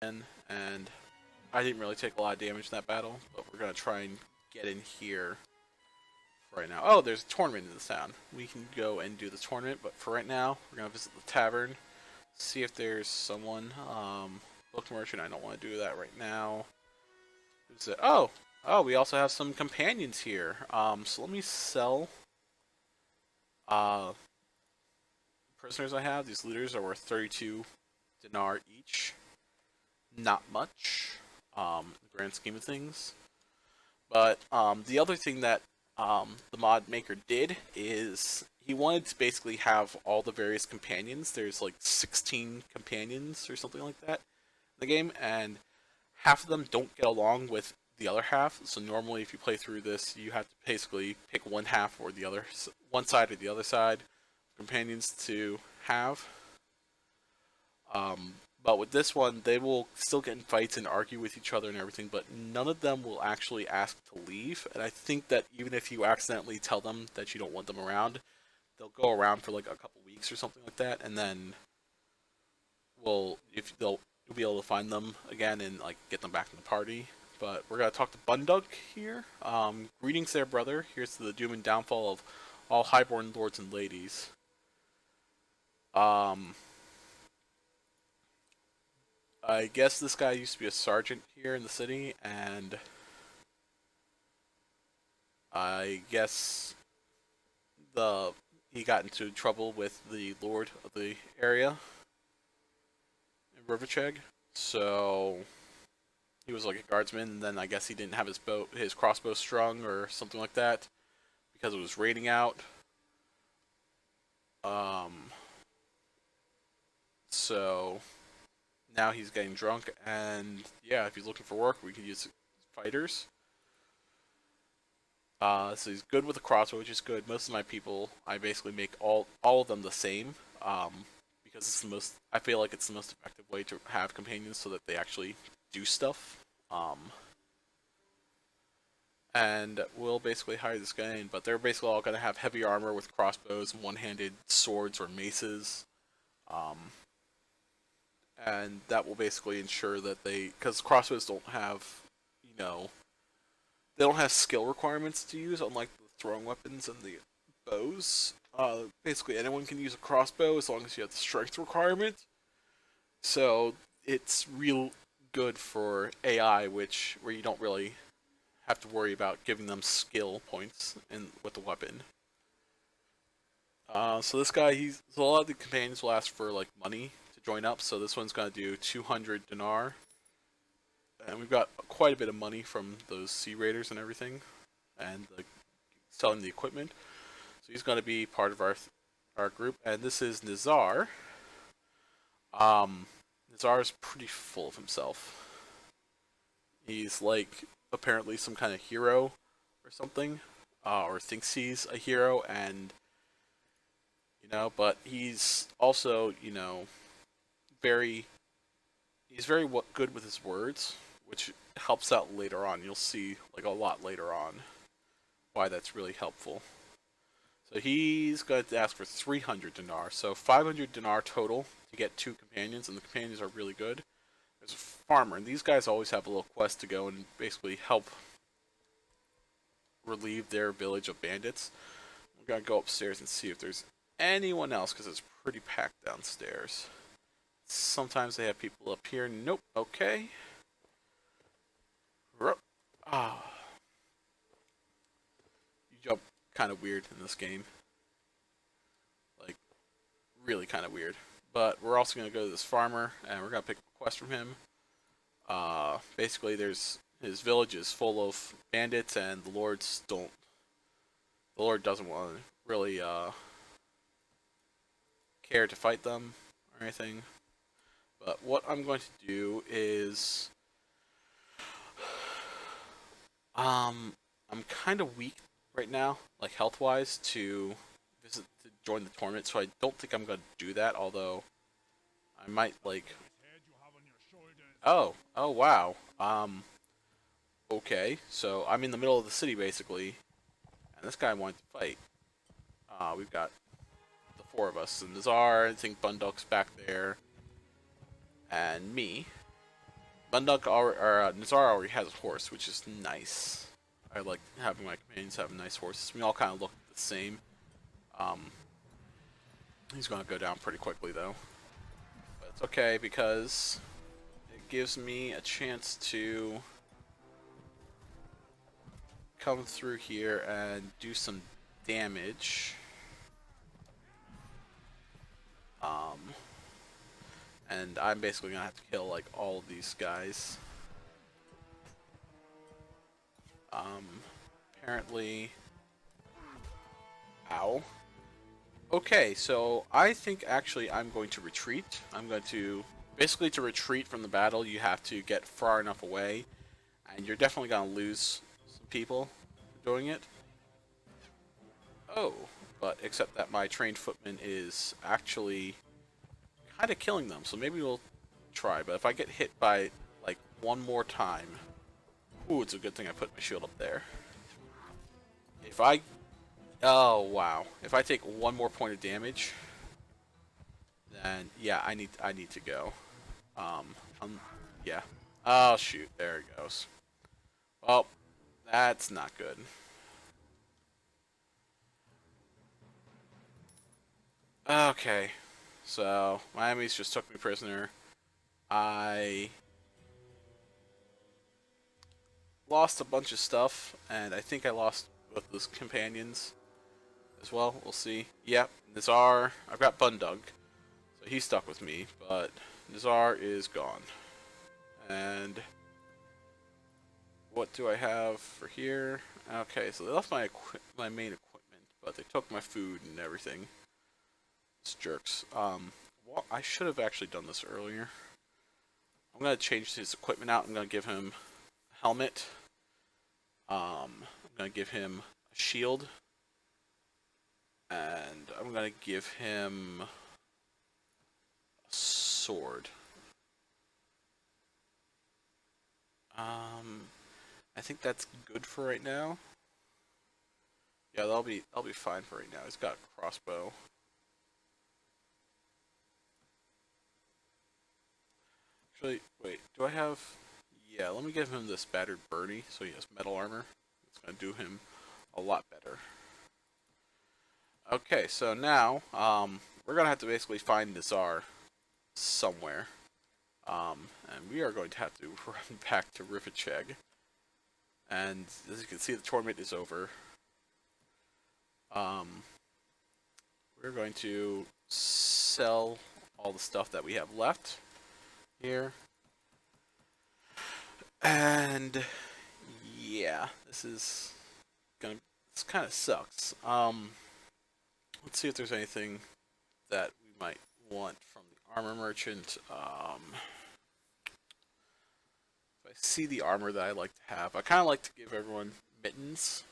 and I didn't really take a lot of damage in that battle, but we're gonna try and get in here for right now. Oh, there's a tournament in this town. We can go and do the tournament, but for right now, we're gonna visit the tavern, see if there's someone. Book merchant. I don't want to do that right now. Who's it? Oh, we also have some companions here. So let me sell uh prisoners I have. These looters are worth 32 dinar each. Not much, in the grand scheme of things. But the other thing that the mod maker did is he wanted to basically have all the various companions. There's like 16 companions or something like that in the game, and half of them don't get along with the other half. So normally, if you play through this, you have to basically pick one half or the other, one side or the other side companions to have. Um, but with this one, they will still get in fights and argue with each other and everything, but none of them will actually ask to leave. And I think that even if you accidentally tell them that you don't want them around, they'll go around for like a couple weeks or something like that, and then if they'll you'll be able to find them again and like get them back in the party. But we're gonna talk to Bundug here. Greetings there, brother. Here's to the doom and downfall of all highborn lords and ladies. Um, I guess this guy used to be a sergeant here in the city, and I guess the he got into trouble with the lord of the area in Riverchegg. So he was like a guardsman, and then I guess he didn't have his crossbow strung or something like that because it was raining out. Um, so now he's getting drunk, and yeah, if he's looking for work, we can use fighters. So he's good with a crossbow, which is good. Most of my people, I basically make all of them the same, because it's the most. I feel like it's the most effective way to have companions so that they actually do stuff. And we'll basically hire this guy in, but they're basically all gonna have heavy armor with crossbows and one-handed swords or maces. Um, and that will basically ensure that because crossbows don't have, you know, they don't have skill requirements to use, unlike the throwing weapons and the bows. Basically, anyone can use a crossbow as long as you have the strength requirement. So it's real good for AI, where you don't really have to worry about giving them skill points with the weapon. So this guy, so a lot of the companions will ask for like money to join up. So this one's gonna do 200 dinar, and we've got quite a bit of money from those sea raiders and everything, and selling the equipment. So he's gonna be part of our group. And this is Nizar. Nizar is pretty full of himself. He's like apparently some kind of hero or something, or thinks he's a hero, and but he's also very very good with his words, which helps out later on. You'll see like a lot later on why that's really helpful. So he's going to ask for 300 dinar, so 500 dinar total to get two companions, and the companions are really good. There's a farmer, and these guys always have a little quest to go and basically help relieve their village of bandits. We're gonna go upstairs and see if there's anyone else because it's pretty packed downstairs. Sometimes they have people up here. Nope. Okay. Ah, you jump kind of weird in this game. Like, really kind of weird. But we're also gonna go to this farmer and we're gonna pick a quest from him. Basically, his village is full of bandits, and the lords don't. The lord doesn't want to really care to fight them or anything. But what I'm going to do is, I'm kind of weak right now, like health wise, to join the tournament. So I don't think I'm going to do that. Although I might like. Oh wow. Okay, so I'm in the middle of the city basically, and this guy wanted to fight. We've got the four of us, and Nazar, I think Bunduk's back there, and me. Bunduk or Nazar already has a horse, which is nice. I like having my companions have nice horses. We all kind of look the same. Um, he's going to go down pretty quickly though, but it's okay because it gives me a chance to come through here and do some damage. And I'm basically gonna have to kill like all of these guys. Apparently, ow. Okay, so I think actually I'm going to retreat. I'm going to basically to retreat from the battle. You have to get far enough away, and you're definitely gonna lose some people doing it. Oh, but except that my trained footman is actually kind of killing them, so maybe we'll try. But if I get hit by like one more time, ooh, it's a good thing I put my shield up there. If I, oh wow, if I take one more point of damage, then yeah, I need to go. Yeah. Oh shoot, there it goes. Well, that's not good. Okay, so my enemies just took me prisoner. I lost a bunch of stuff, and I think I lost both those companions as well. We'll see. Yep, Nazar. I've got Bundug, so he's stuck with me, but Nazar is gone. And what do I have for here? Okay, so they left my main equipment, but they took my food and everything. It's jerks. Well, I should have actually done this earlier. I'm gonna change his equipment out. I'm gonna give him a helmet. I'm gonna give him a shield, and I'm gonna give him a sword. I think that's good for right now. Yeah, that'll be fine for right now. He's got a crossbow. Actually, wait, do I have... Yeah, let me give him this battered Bernie, so he has metal armor. It's going to do him a lot better. Okay, so now, we're going to have to basically find Nazar somewhere. And we are going to have to run back to Rifficheg. And as you can see, the tournament is over. We're going to sell all the stuff that we have left here. And yeah, this kind of sucks. Let's see if there's anything that we might want from the armor merchant. If I see the armor that I like to have, I kind of like to give everyone mittens,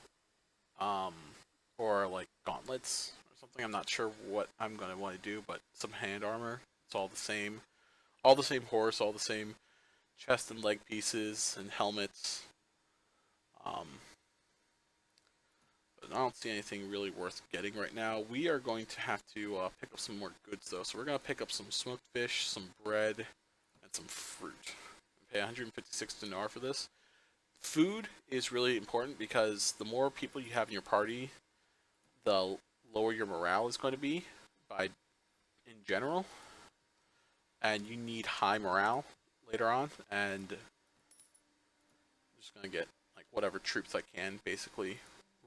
or like gauntlets or something. I'm not sure what I'm gonna want to do, but some hand armor. It's all the same horse, all the same chest and leg pieces and helmets. But I don't see anything really worth getting right now. We are going to have to pick up some more goods though. So we're going to pick up some smoked fish, some bread, and some fruit. Pay 156 dinar for this. Food is really important because the more people you have in your party, the lower your morale is going to be in general. And you need high morale later on, and I'm just gonna get like whatever troops I can basically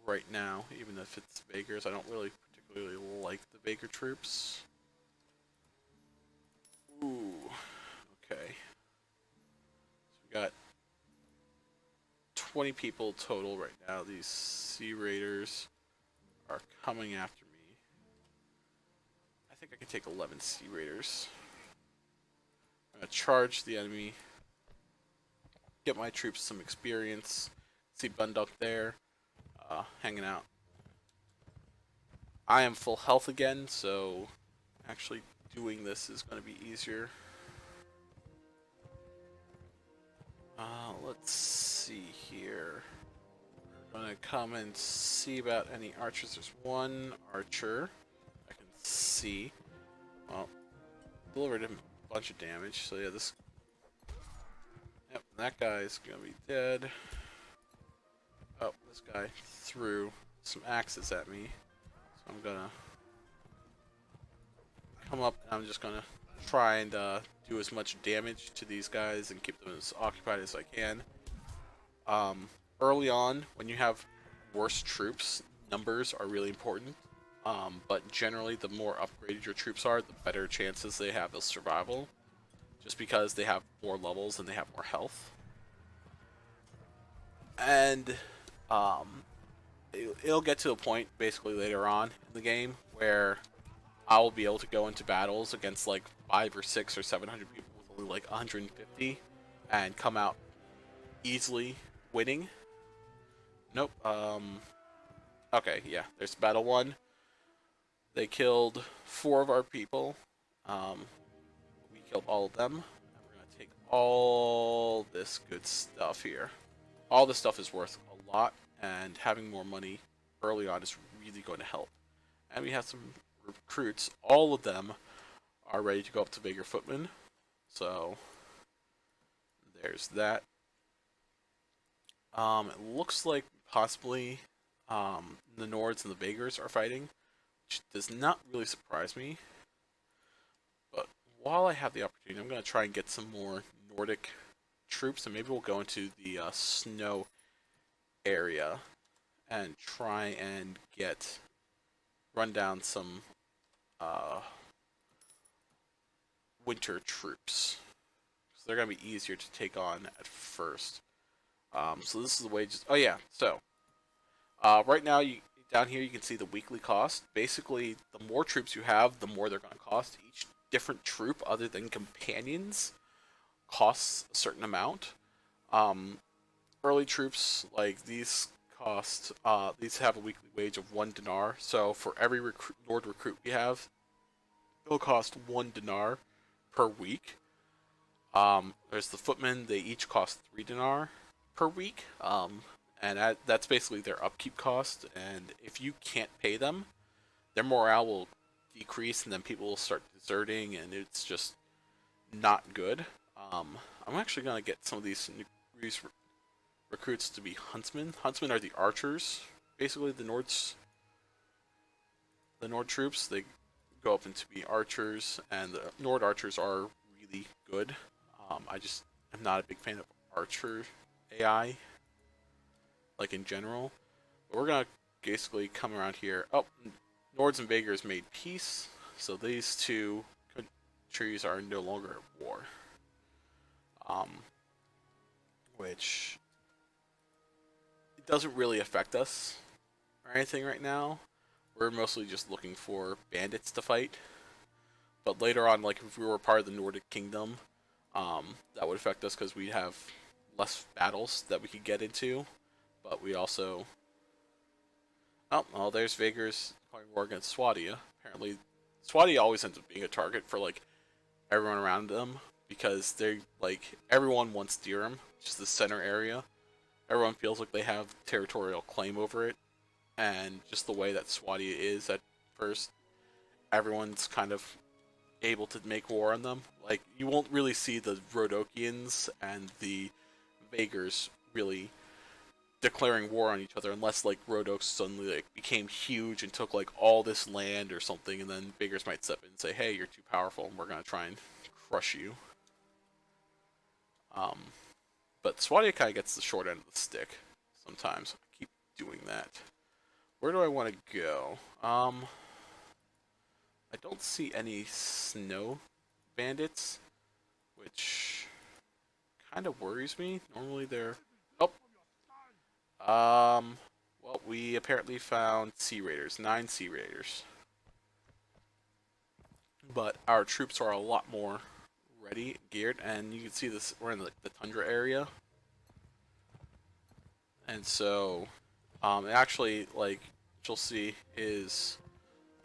right now, even if it's Vakers. I don't really particularly like the Vaker troops. Ooh, okay. So we got 20 people total right now. These Sea Raiders are coming after me. I think I can take 11 Sea Raiders. I'm gonna charge the enemy, get my troops some experience. See Bunduk there, hanging out. I am full health again, so actually doing this is going to be easier. Let's see here. I'm going to come and see about any archers. There's one archer I can see. Well, delivered him a bunch of damage, so yeah, this... That guy's gonna be dead. Oh, this guy threw some axes at me. So I'm gonna come up and I'm just gonna try and do as much damage to these guys and keep them as occupied as I can. Early on, when you have worse troops, numbers are really important. But generally, the more upgraded your troops are, the better chances they have of survival. Just because they have more levels and they have more health. And it'll get to a point basically later on in the game where I will be able to go into battles against like 5 or 6 or 700 people with only like 150 and come out easily winning. Nope. Okay, yeah. There's battle 1. They killed 4 of our people. We killed all of them. And we're gonna take all this good stuff here. All this stuff is worth a lot, and having more money early on is really going to help. And we have some recruits. All of them are ready to go up to Vaegir Footman. So there's that. It looks like possibly the Nords and the Vaegirs are fighting, which does not really surprise me. But while I have the opportunity, I'm going to try and get some more Nordic troops, and maybe we'll go into the snow area and try and run down some winter troops. So they're going to be easier to take on at first. So this is the way. Oh yeah. So right now, down here you can see the weekly cost. Basically, the more troops you have, the more they're going to cost. Each different troop, other than companions, costs a certain amount. Early troops like these cost. These have a weekly wage of 1 dinar. So for every Nord recruit we have, it'll cost 1 dinar per week. There's the footmen. They each cost 3 dinar per week. And that's basically their upkeep cost. And if you can't pay them, their morale will decrease, and then people will start deserting, and it's just not good. I'm actually gonna get some of these recruits to be huntsmen. Huntsmen are the archers, basically the Nord troops. They go up into be archers, and the Nord archers are really good. I just am not a big fan of archer AI, like in general. But we're gonna basically come around here. Oh, Nords and Vaegirs made peace, so these two countries are no longer at war. Which it doesn't really affect us or anything right now. We're mostly just looking for bandits to fight. But later on, like if we were part of the Nordic Kingdom, that would affect us because we'd have less battles that we could get into. But we also... Oh, well, there's Vaegirs fighting war against Swadia. Apparently, Swadia always ends up being a target for, like, everyone around them. Because they're, like, everyone wants Dirham, which is the center area. Everyone feels like they have territorial claim over it. And just the way that Swadia is at first, everyone's kind of able to make war on them. Like, you won't really see the Rhodokians and the Vaegirs really declaring war on each other unless like Rhodoks suddenly like became huge and took like all this land or something, and then Vaegirs might step in and say, "Hey, you're too powerful, and we're gonna try and crush you." But Swadia kind of gets the short end of the stick sometimes. I keep doing that. Where do I want to go? I don't see any snow bandits, which kind of worries me. Normally they're... Oh! Well, we apparently found Sea Raiders. 9 Sea Raiders. But our troops are a lot more ready, geared, and you can see this, we're in the tundra area. And so, actually, like, what you'll see is,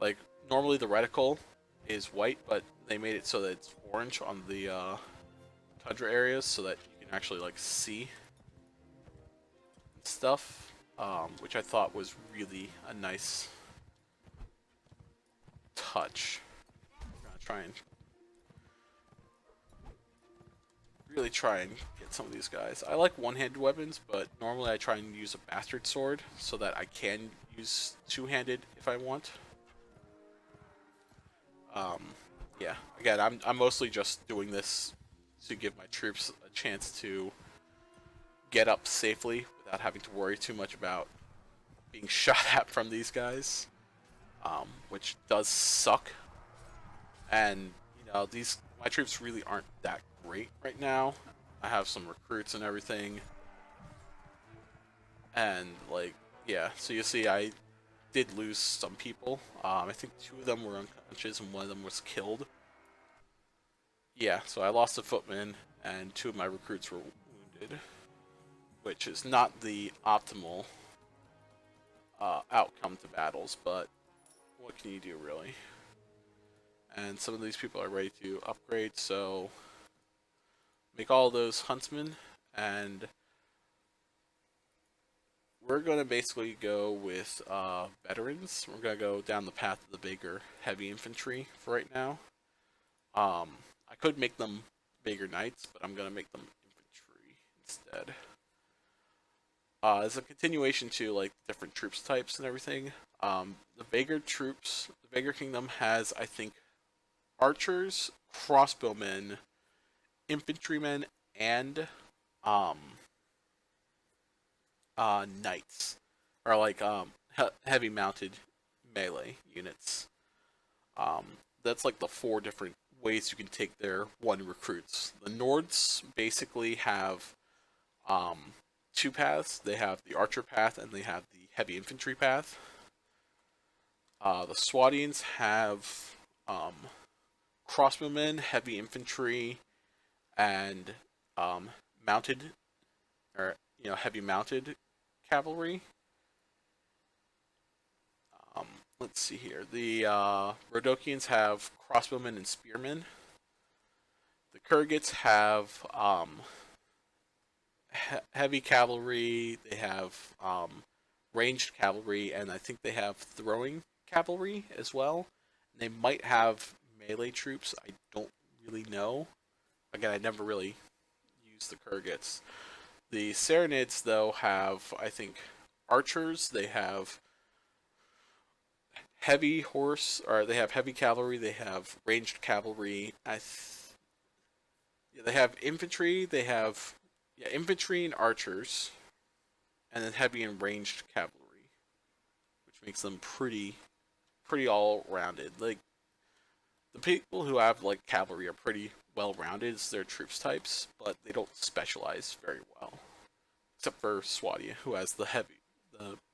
like, normally the reticle is white, but they made it so that it's orange on the tundra areas so that you can actually, like, see stuff, which I thought was really a nice touch. I'm gonna try and really try and get some of these guys. I like one-handed weapons, but normally I try and use a bastard sword so that I can use two-handed if I want. Um, yeah, again, I'm mostly just doing this to give my troops a chance to get up safely without having to worry too much about being shot at from these guys, which does suck. And you know, these my troops really aren't that great right now. I have some recruits and everything, and like yeah, so you see, I did lose some people. I think two of them were unconscious and one of them was killed. Yeah, so I lost a footman and two of my recruits were wounded, which is not the optimal outcome to battles, but what can you do really? And some of these people are ready to upgrade, so make all those huntsmen, and we're going to basically go with veterans. We're going to go down the path of the bigger heavy infantry for right now. I could make them bigger knights, but I'm going to make them infantry instead. As a continuation to like different troops types and everything, the bigger troops, the bigger kingdom has, I think, archers, crossbowmen, infantrymen, and knights, or like heavy mounted melee units. Um, that's like the four different ways you can take their one recruits. The Nords basically have two paths. They have the archer path and they have the heavy infantry path. The Swadians have crossbowmen, heavy infantry, and mounted, or heavy mounted cavalry. Let's see here. The Rodokians have crossbowmen and spearmen. The Kurgits have heavy cavalry. They have ranged cavalry, and I think they have throwing cavalry as well. They might have melee troops. I don't really know. Again, I never really used the Kurgits. The Saranids, though, have, I think, archers. They have heavy horse, or they have heavy cavalry. They have ranged cavalry. Yeah, they have infantry. They have infantry and archers, and then heavy and ranged cavalry, which makes them pretty all rounded. Like the people who have like cavalry are pretty well rounded as their troops types, but they don't specialize very well. Except for Swadia, who has the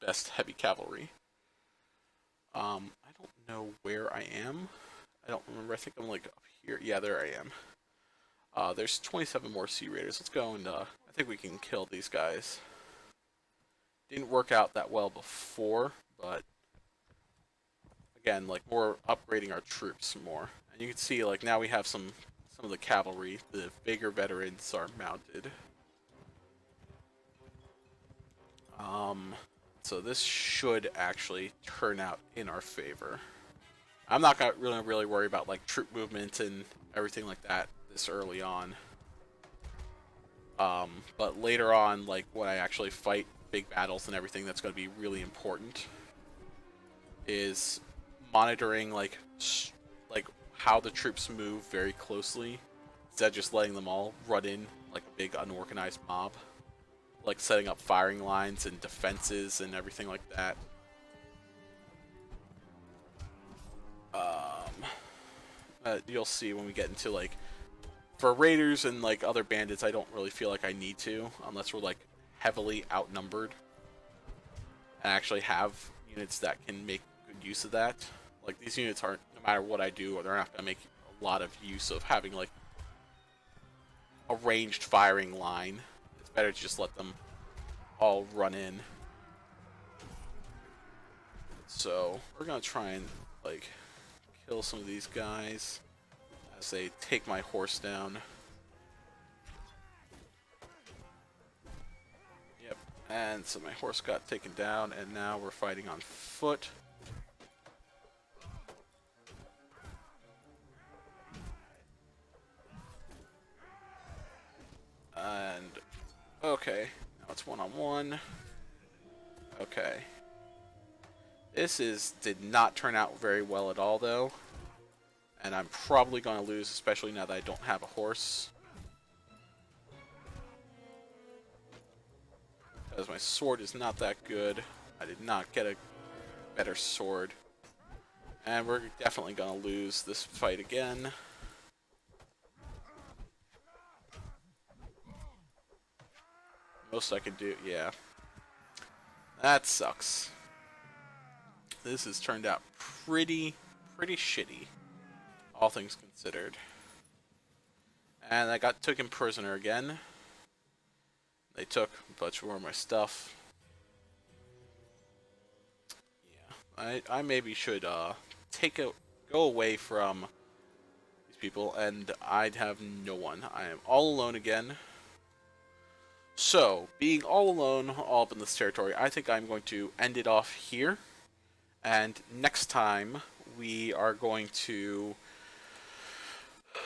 best heavy cavalry. I don't know where I am. I don't remember. I think I'm like up here. Yeah, there I am. There's 27 more Sea Raiders. Let's go and I think we can kill these guys. Didn't work out that well before, but again, like we're upgrading our troops more. And you can see like now we have some of the cavalry. The bigger veterans are mounted. So this should actually turn out in our favor. I'm not gonna really worry about like troop movement and everything like that this early on. But later on, like when I actually fight big battles and everything, that's going to be really important. Is monitoring like how the troops move very closely, instead of just letting them all run in like a big unorganized mob. Like setting up firing lines and defenses and everything like that. You'll see when we get into like, for raiders and like other bandits, I don't really feel like I need to, unless we're like heavily outnumbered and actually have units that can make good use of that. Like these units aren't, no matter what I do, they're not gonna make a lot of use of having like a ranged firing line. It's better to just let them all run in. So we're gonna try and like kill some of these guys as they take my horse down. Yep, and so my horse got taken down, and now we're fighting on foot. Okay, now it's one-on-one. Okay. Did not turn out very well at all, though. And I'm probably going to lose, especially now that I don't have a horse. Because my sword is not that good. I did not get a better sword. And we're definitely going to lose this fight again. Most I can do, yeah. That sucks. This has turned out pretty shitty, all things considered. And I got taken prisoner again. They took a bunch more of my stuff. Yeah, I maybe should go away from these people, and I'd have no one. I am all alone again. So, being all alone, all up in this territory, I think I'm going to end it off here. And next time, we are going to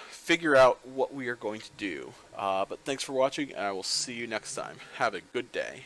figure out what we are going to do. But thanks for watching, and I will see you next time. Have a good day.